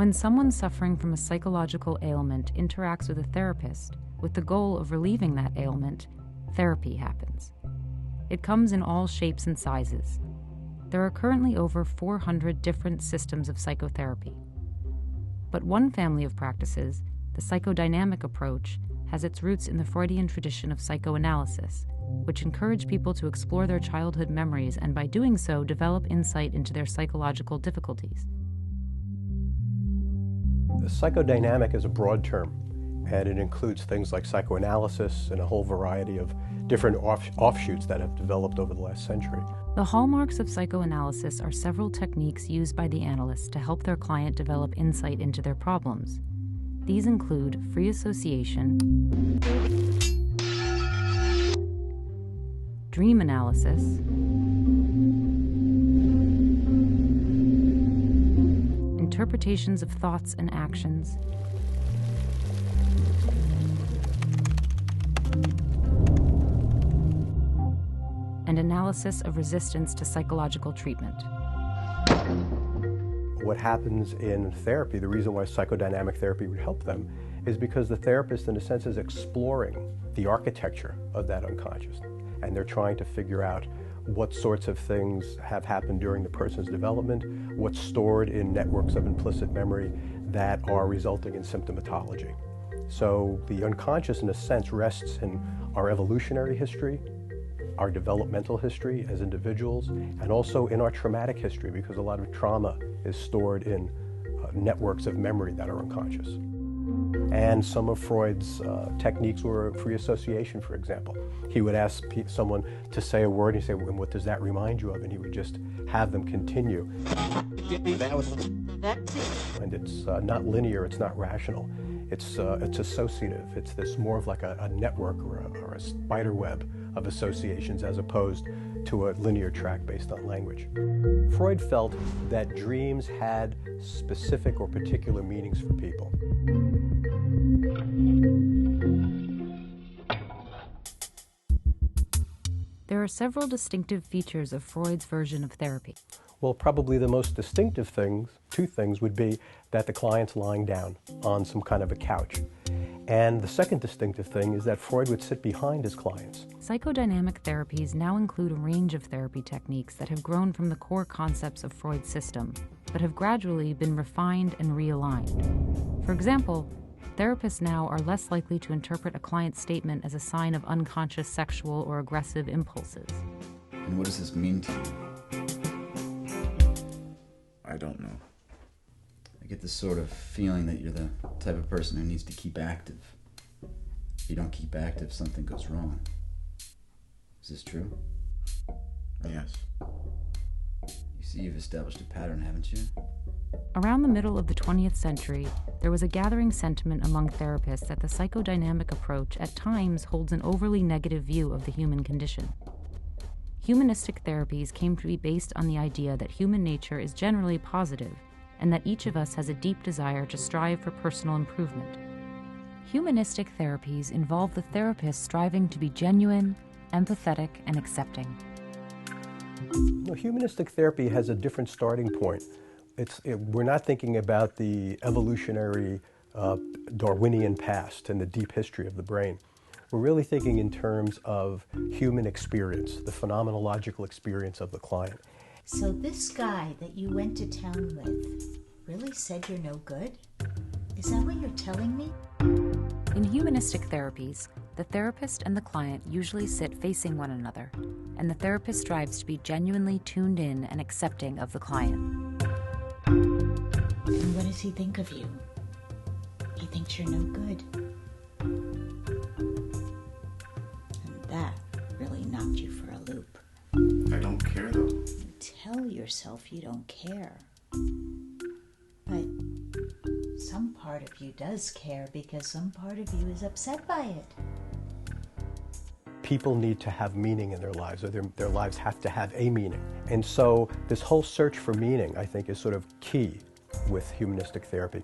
When someone suffering from a psychological ailment interacts with a therapist with the goal of relieving that ailment, therapy happens. It comes in all shapes and sizes. There are currently over 400 different systems of psychotherapy. But one family of practices, the psychodynamic approach, has its roots in the Freudian tradition of psychoanalysis, which encourage people to explore their childhood memories and by doing so develop insight into their psychological difficulties. The psychodynamic is a broad term, and it includes things like psychoanalysis and a whole variety of different offshoots that have developed over the last century. The hallmarks of psychoanalysis are several techniques used by the analyst to help their client develop insight into their problems. These include free association, dream analysis, interpretations of thoughts and actions, and analysis of resistance to psychological treatment. What happens in therapy, the reason why psychodynamic therapy would help them, is because the therapist, in a sense, is exploring the architecture of that unconscious. And they're trying to figure out what sorts of things have happened during the person's development, what's stored in networks of implicit memory that are resulting in symptomatology. So the unconscious, in a sense, rests in our evolutionary history, our developmental history as individuals, and also in our traumatic history, because a lot of trauma is stored in networks of memory that are unconscious. And some of Freud's techniques were free association, for example. He would ask someone to say a word, and he'd say, "And what does that remind you of?" And he would just have them continue. And it's not linear, it's not rational. It's associative. It's this more of like a network or a spider web of associations as opposed to a linear track based on language. Freud felt that dreams had specific or particular meanings for people. There are several distinctive features of Freud's version of therapy. Well, probably the most distinctive two things would be that the client's lying down on some kind of a couch. And the second distinctive thing is that Freud would sit behind his clients. Psychodynamic therapies now include a range of therapy techniques that have grown from the core concepts of Freud's system, but have gradually been refined and realigned. For example, therapists now are less likely to interpret a client's statement as a sign of unconscious sexual or aggressive impulses. And what does this mean to you? I don't know. I get this sort of feeling that you're the type of person who needs to keep active. If you don't keep active, something goes wrong. Is this true? Yes. You see, you've established a pattern, haven't you? Around the middle of the 20th century, there was a gathering sentiment among therapists that the psychodynamic approach at times holds an overly negative view of the human condition. Humanistic therapies came to be based on the idea that human nature is generally positive and that each of us has a deep desire to strive for personal improvement. Humanistic therapies involve the therapist striving to be genuine, empathetic, and accepting. Humanistic therapy has a different starting point. We're not thinking about the evolutionary Darwinian past and the deep history of the brain. We're really thinking in terms of human experience, the phenomenological experience of the client. So this guy that you went to town with really said you're no good? Is that what you're telling me? In humanistic therapies, the therapist and the client usually sit facing one another, and the therapist strives to be genuinely tuned in and accepting of the client. And what does he think of you? He thinks you're no good. And that really knocked you for a loop. I don't care, though. You tell yourself you don't care. But some part of you does care because some part of you is upset by it. People need to have meaning in their lives, or their lives have to have a meaning. And so this whole search for meaning, I think, is sort of key with humanistic therapy.